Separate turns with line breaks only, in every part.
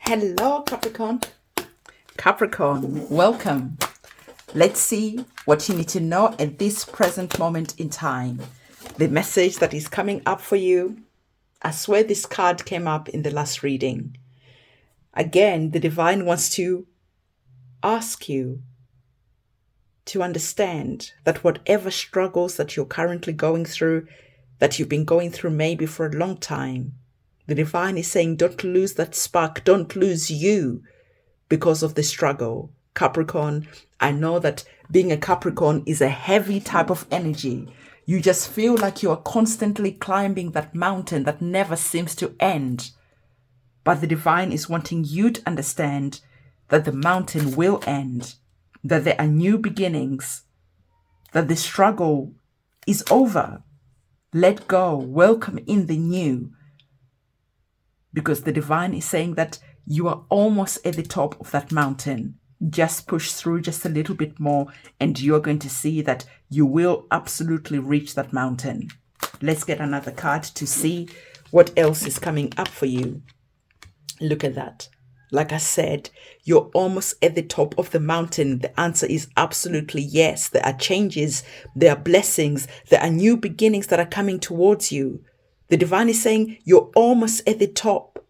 Hello, Capricorn. Capricorn, welcome. Let's see what you need to know at this present moment in time. The message that is coming up for you. I swear this card came up in the last reading. Again, the divine wants to ask you to understand that whatever struggles that you're currently going through, that you've been going through maybe for a long time, the divine is saying, don't lose that spark. Don't lose you because of the struggle. Capricorn, I know that being a Capricorn is a heavy type of energy. You just feel like you are constantly climbing that mountain that never seems to end. But the divine is wanting you to understand that the mountain will end, that there are new beginnings, that the struggle is over. Let go. Welcome in the new. Because the divine is saying that you are almost at the top of that mountain. Just push through just a little bit more and you're going to see that you will absolutely reach that mountain. Let's get another card to see what else is coming up for you. Look at that. Like I said, you're almost at the top of the mountain. The answer is absolutely yes. There are changes, there are blessings, there are new beginnings that are coming towards you. The divine is saying you're almost at the top.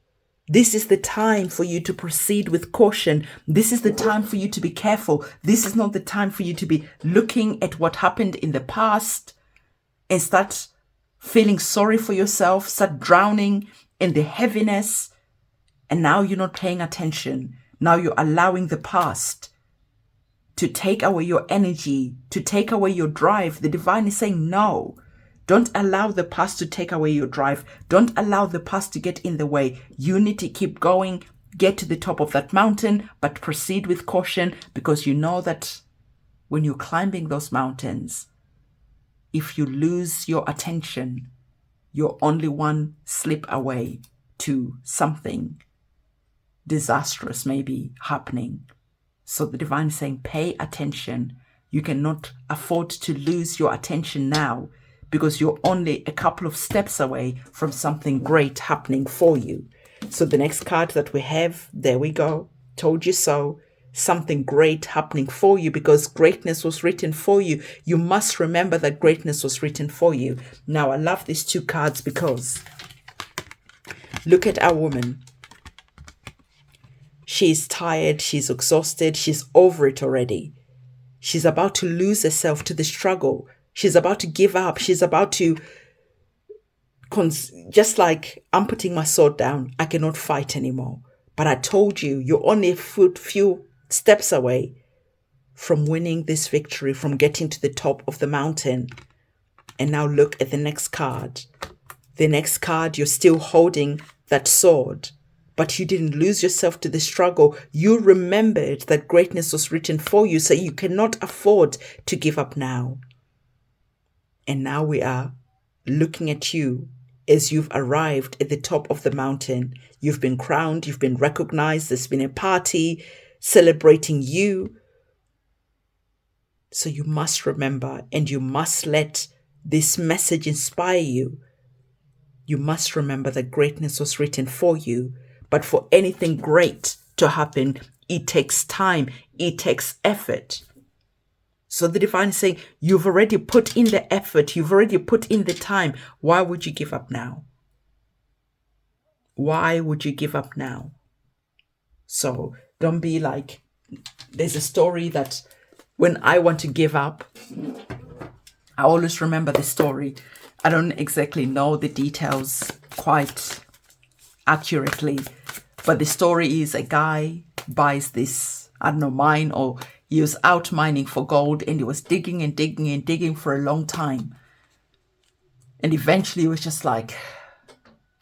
This is the time for you to proceed with caution. This is the time for you to be careful. This is not the time for you to be looking at what happened in the past and start feeling sorry for yourself, start drowning in the heaviness. And now you're not paying attention. Now you're allowing the past to take away your energy, to take away your drive. The divine is saying no. Don't allow the past to take away your drive. Don't allow the past to get in the way. You need to keep going, get to the top of that mountain, but proceed with caution because you know that when you're climbing those mountains, if you lose your attention, you're only one slip away to something disastrous maybe happening. So the divine is saying, pay attention. You cannot afford to lose your attention now, because you're only a couple of steps away from something great happening for you. So the next card that we have, there we go. Told you so. Something great happening for you because greatness was written for you. You must remember that greatness was written for you. Now, I love these two cards because look at our woman. She's tired. She's exhausted. She's over it already. She's about to lose herself to the struggle. She's about to give up. She's about to, just like, I'm putting my sword down. I cannot fight anymore. But I told you, you're only a few steps away from winning this victory, from getting to the top of the mountain. And now look at the next card. The next card, you're still holding that sword. But you didn't lose yourself to the struggle. You remembered that greatness was written for you, so you cannot afford to give up now. And now we are looking at you as you've arrived at the top of the mountain. You've been crowned, you've been recognized, there's been a party celebrating you. So you must remember and you must let this message inspire you. You must remember that greatness was written for you. But for anything great to happen, it takes time, it takes effort. So the divine is saying, you've already put in the effort, you've already put in the time. Why would you give up now? Why would you give up now? So don't be like, there's a story that when I want to give up, I always remember the story. I don't exactly know the details quite accurately, but the story is a guy buys this, I don't know, mine, or he was out mining for gold and he was digging and digging and digging for a long time. And eventually he was just like,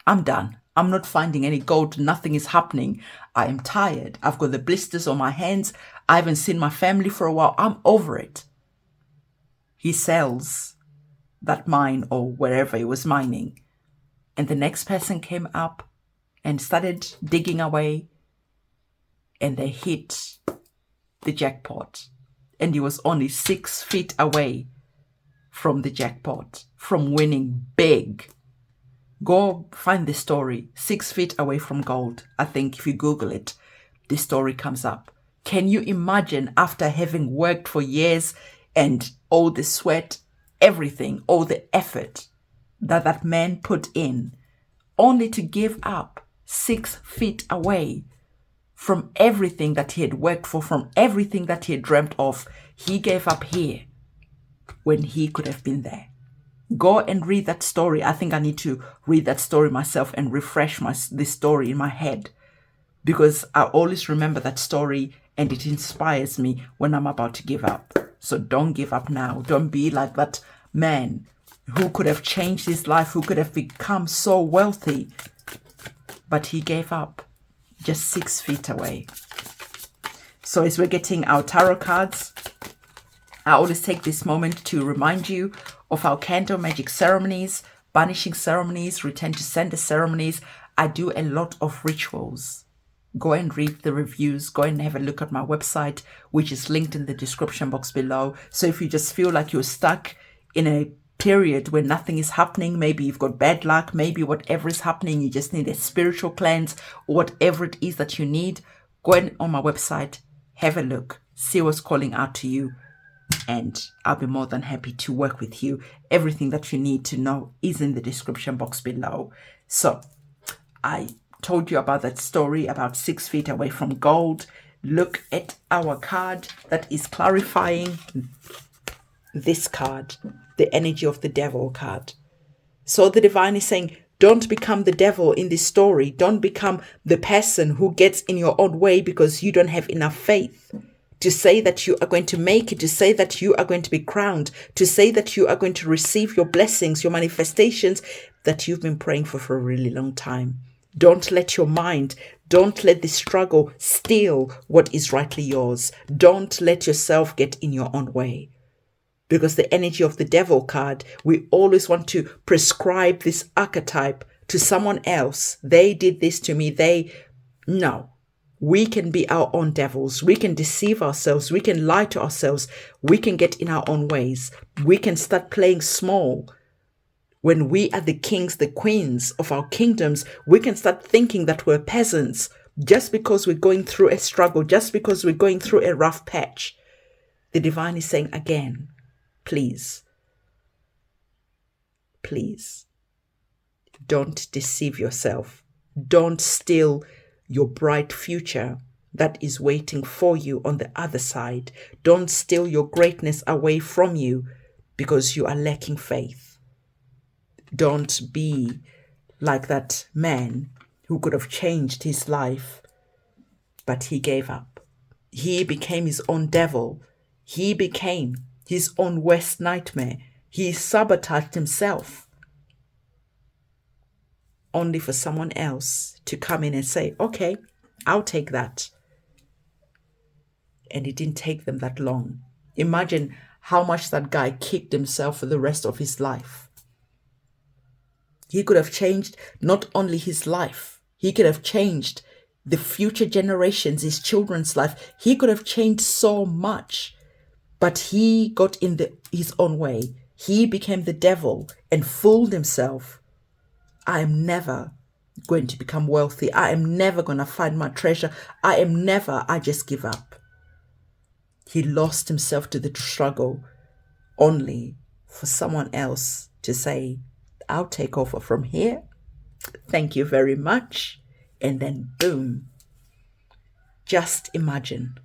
I'm done. I'm not finding any gold. Nothing is happening. I am tired. I've got the blisters on my hands. I haven't seen my family for a while. I'm over it. He sells that mine or wherever he was mining. And the next person came up and started digging away. And they hit the jackpot. And he was only 6 feet away from the jackpot, from winning big. Go find the story, 6 feet away from gold. I think if you Google it, the story comes up. Can you imagine, after having worked for years and all the sweat, everything, all the effort that man put in, only to give up 6 feet away from everything that he had worked for, from everything that he had dreamt of? He gave up here when he could have been there. Go and read that story. I think I need to read that story myself and refresh this story in my head, because I always remember that story and it inspires me when I'm about to give up. So don't give up now. Don't be like that man who could have changed his life, who could have become so wealthy, but he gave up just 6 feet away. So as we're getting our tarot cards, I always take this moment to remind you of our candle magic ceremonies, banishing ceremonies, return to sender ceremonies. I do a lot of rituals. Go and read the reviews. Go and have a look at my website, which is linked in the description box below. So if you just feel like you're stuck in a period where nothing is happening, maybe you've got bad luck, maybe whatever is happening, you just need a spiritual cleanse, or whatever it is that you need, go on my website, have a look, see what's calling out to you, and I'll be more than happy to work with you. Everything that you need to know is in the description box below. So I told you about that story about 6 feet away from gold. Look at our card that is clarifying this card, the energy of the devil card. So the divine is saying, don't become the devil in this story. Don't become the person who gets in your own way because you don't have enough faith to say that you are going to make it, to say that you are going to be crowned, to say that you are going to receive your blessings, your manifestations that you've been praying for a really long time. Don't let your mind, don't let the struggle steal what is rightly yours. Don't let yourself get in your own way. Because the energy of the devil card, we always want to prescribe this archetype to someone else. They did this to me. No. We can be our own devils. We can deceive ourselves. We can lie to ourselves. We can get in our own ways. We can start playing small. When we are the kings, the queens of our kingdoms, we can start thinking that we're peasants just because we're going through a struggle, just because we're going through a rough patch. The divine is saying again, please, don't deceive yourself. Don't steal your bright future that is waiting for you on the other side. Don't steal your greatness away from you because you are lacking faith. Don't be like that man who could have changed his life, but he gave up. He became his own devil. He became his own worst nightmare. He sabotaged himself only for someone else to come in and say, okay, I'll take that. And it didn't take them that long. Imagine how much that guy kicked himself for the rest of his life. He could have changed not only his life, he could have changed the future generations, his children's life. He could have changed so much, but he got in his own way. He became the devil and fooled himself. I am never going to become wealthy. I am never going to find my treasure. I just give up. He lost himself to the struggle only for someone else to say, I'll take over from here. Thank you very much. And then boom. Just imagine.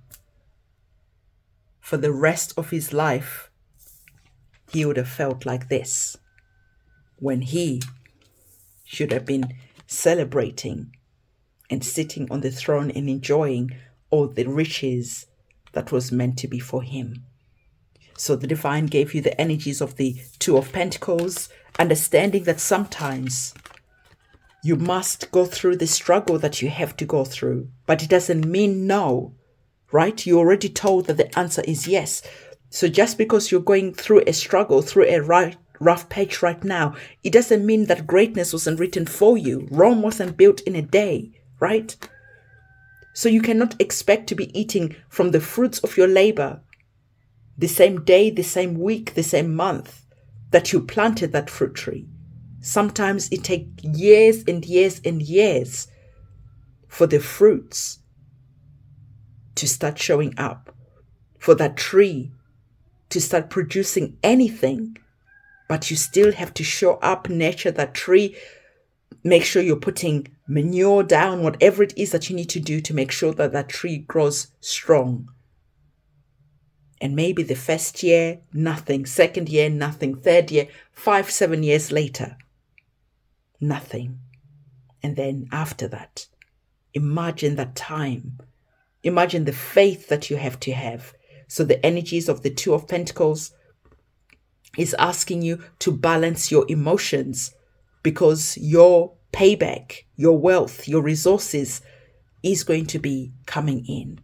For the rest of his life, he would have felt like this when he should have been celebrating and sitting on the throne and enjoying all the riches that was meant to be for him. So the divine gave you the energies of the Two of Pentacles, understanding that sometimes you must go through the struggle that you have to go through, but it doesn't mean no, right? You already told that the answer is yes. So just because you're going through a struggle, through a rough patch right now, it doesn't mean that greatness wasn't written for you. Rome wasn't built in a day, right? So you cannot expect to be eating from the fruits of your labor the same day, the same week, the same month that you planted that fruit tree. Sometimes it takes years and years and years for the fruits to start showing up, for that tree to start producing anything. But you still have to show up, nurture that tree, make sure you're putting manure down, whatever it is that you need to do to make sure that that tree grows strong. And maybe the first year, nothing. Second year, nothing. Third year, 5, 7 years later, nothing. And then after that, imagine that time. Imagine the faith that you have to have. So the energies of the Two of Pentacles is asking you to balance your emotions, because your payback, your wealth, your resources is going to be coming in.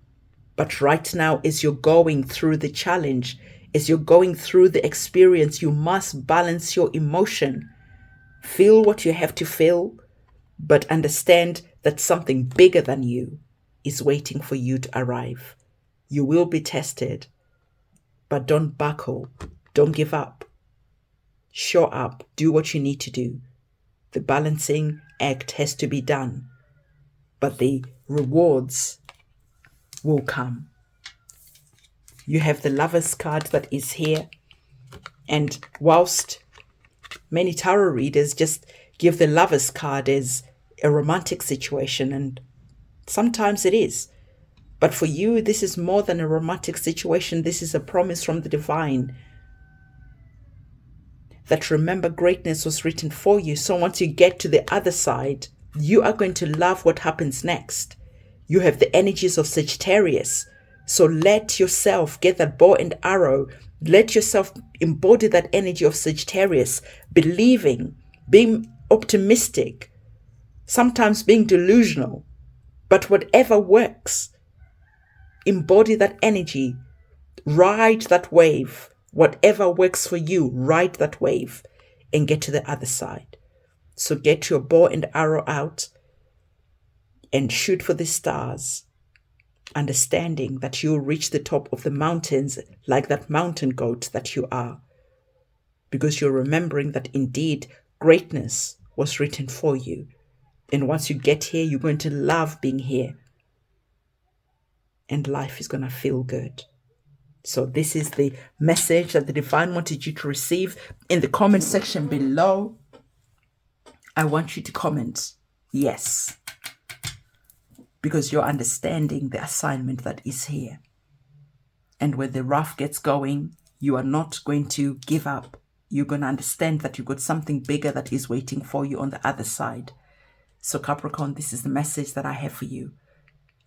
But right now, as you're going through the challenge, as you're going through the experience, you must balance your emotion. Feel what you have to feel, but understand that something bigger than you is waiting for you to arrive. You will be tested, but don't buckle. Don't give up. Show up. Do what you need to do. The balancing act has to be done, but the rewards will come. You have the Lover's card that is here, and whilst many tarot readers just give the Lover's card as a romantic situation, and sometimes it is, but for you this is more than a romantic situation. This is a promise from the divine that, remember, greatness was written for you. So once you get to the other side, you are going to love what happens next. You have the energies of Sagittarius. So let yourself get that bow and arrow. Let yourself embody that energy of Sagittarius, believing, being optimistic, sometimes being delusional, but whatever works, embody that energy, ride that wave. Whatever works for you, ride that wave and get to the other side. So get your bow and arrow out and shoot for the stars, understanding that you'll reach the top of the mountains like that mountain goat that you are, because you're remembering that indeed greatness was written for you. And once you get here, you're going to love being here, and life is going to feel good. So this is the message that the divine wanted you to receive. In the comment section below, I want you to comment yes, because you're understanding the assignment that is here. And when the rough gets going, you are not going to give up. You're going to understand that you've got something bigger that is waiting for you on the other side. So Capricorn, this is the message that I have for you.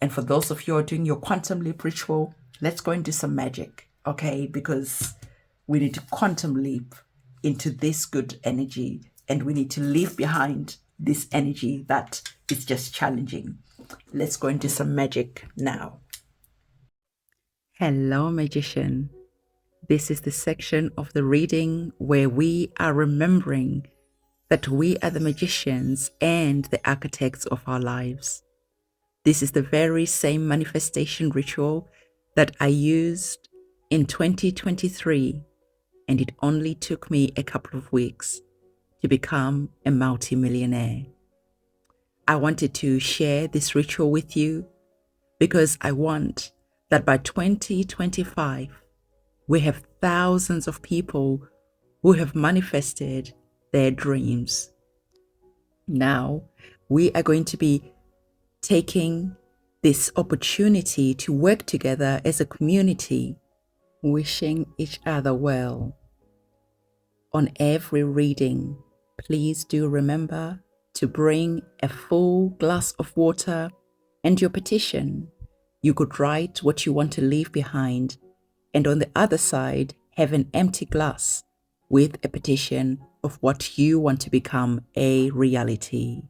And for those of you who are doing your quantum leap ritual, let's go and do some magic, okay? Because we need to quantum leap into this good energy, and we need to leave behind this energy that is just challenging. Let's go and do some magic now. Hello, magician. This is the section of the reading where we are remembering that we are the magicians and the architects of our lives. This is the very same manifestation ritual that I used in 2023, and it only took me a couple of weeks to become a multi-millionaire. I wanted to share this ritual with you because I want that by 2025, we have thousands of people who have manifested their dreams. Now, we are going to be taking this opportunity to work together as a community, wishing each other well. On every reading, please do remember to bring a full glass of water and your petition. You could write what you want to leave behind, and on the other side, have an empty glass with a petition of what you want to become a reality.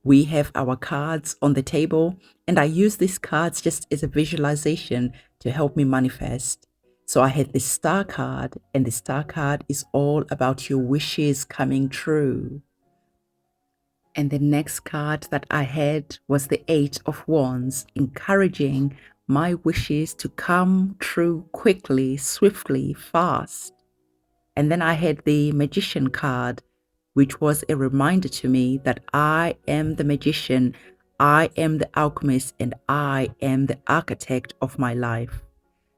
We have our cards on the table, and I use these cards just as a visualization to help me manifest. So I had the star card, and the star card is all about your wishes coming true. And the next card that I had was the 8 of Wands, encouraging my wishes to come true quickly, swiftly, fast. And then I had the Magician card, which was a reminder to me that I am the magician, I am the alchemist, and I am the architect of my life.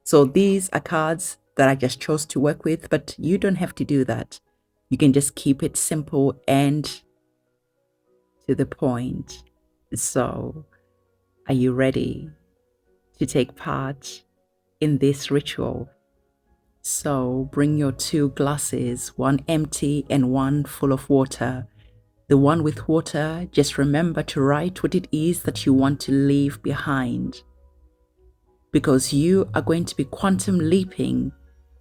So these are cards that I just chose to work with, but you don't have to do that. You can just keep it simple and to the point. So, are you ready to take part in this ritual? So bring your 2 glasses, one empty and one full of water. The one with water, just remember to write what it is that you want to leave behind, because you are going to be quantum leaping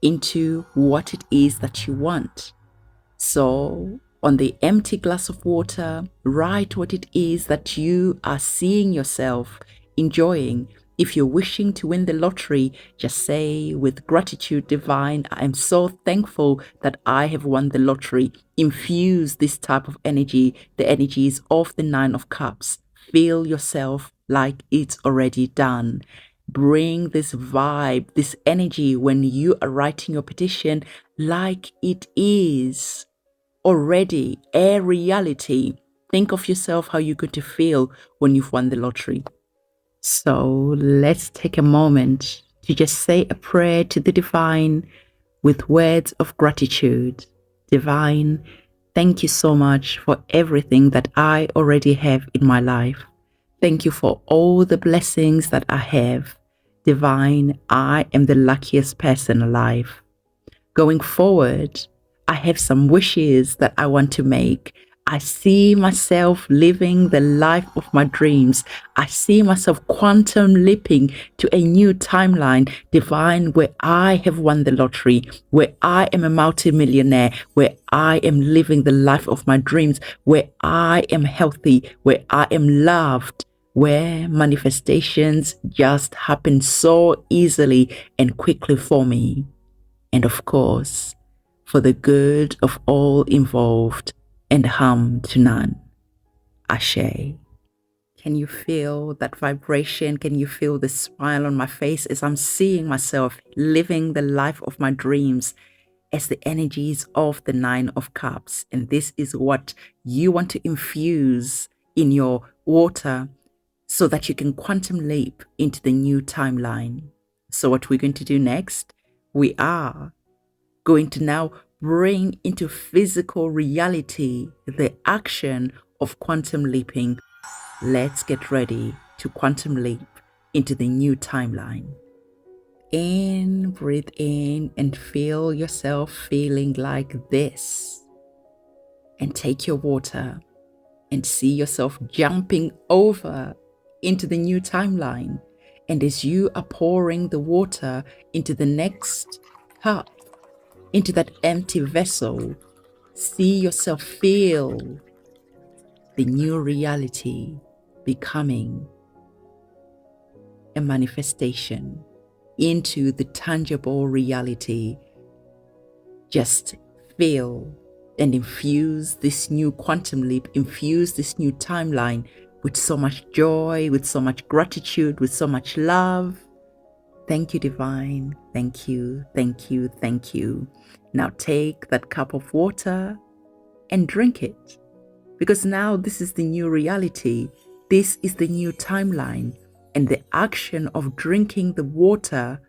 into what it is that you want. So on the empty glass of water, write what it is that you are seeing yourself enjoying. If you're wishing to win the lottery, just say, with gratitude divine, I am so thankful that I have won the lottery. Infuse this type of energy, the energies of the 9 of Cups. Feel yourself like it's already done. Bring this vibe, this energy when you are writing your petition like it is already a reality. Think of yourself how you're going to feel when you've won the lottery. So let's take a moment to just say a prayer to the divine with words of gratitude. Divine, thank you so much for everything that I already have in my life. Thank you for all the blessings that I have. Divine, I am the luckiest person alive. Going forward, I have some wishes that I want to make. I see myself living the life of my dreams. I see myself quantum leaping to a new timeline, divine, where I have won the lottery, where I am a multimillionaire, where I am living the life of my dreams, where I am healthy, where I am loved, where manifestations just happen so easily and quickly for me. And of course, for the good of all involved and harm to none. Ashe. Can you feel that vibration? Can you feel the smile on my face as I'm seeing myself living the life of my dreams as the energies of the 9 of Cups? And this is what you want to infuse in your water so that you can quantum leap into the new timeline. So what we're going to do next, we are going to now bring into physical reality the action of quantum leaping. Let's get ready to quantum leap into the new timeline. Breathe in and feel yourself feeling like this. And take your water and see yourself jumping over into the new timeline. And as you are pouring the water into the next cup, into that empty vessel, see yourself feel the new reality becoming a manifestation into the tangible reality. Just feel and infuse this new quantum leap, infuse this new timeline with so much joy, with so much gratitude, with so much love. Thank you, divine. Thank you, thank you, thank you. Now take that cup of water and drink it, because now this is the new reality. This is the new timeline. And the action of drinking the water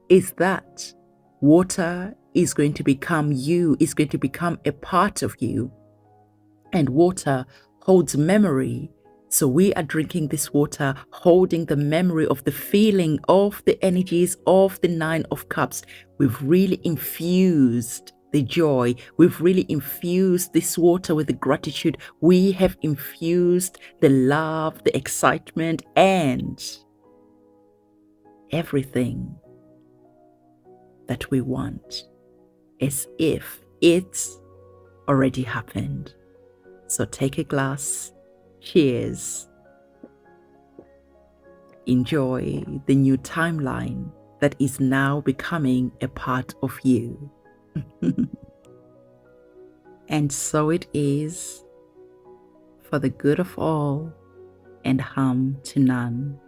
is that water is going to become you, is going to become a part of you. And water holds memory. So we are drinking this water, holding the memory of the feeling of the energies of the 9 of Cups. We've really infused the joy. We've really infused this water with the gratitude. We have infused the love, the excitement, and everything that we want, as if it's already happened. So take a glass. Cheers. Enjoy the new timeline that is now becoming a part of you. And so it is, for the good of all and harm to none.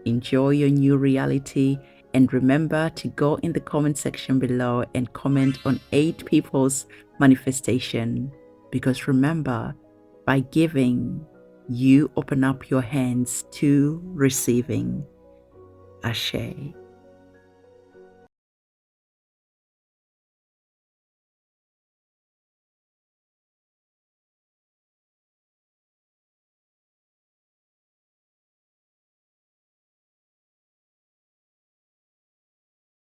Enjoy your new reality, and remember to go in the comment section below and comment on 8 people's manifestation. because remember, by giving, you open up your hands to receiving. Ashe.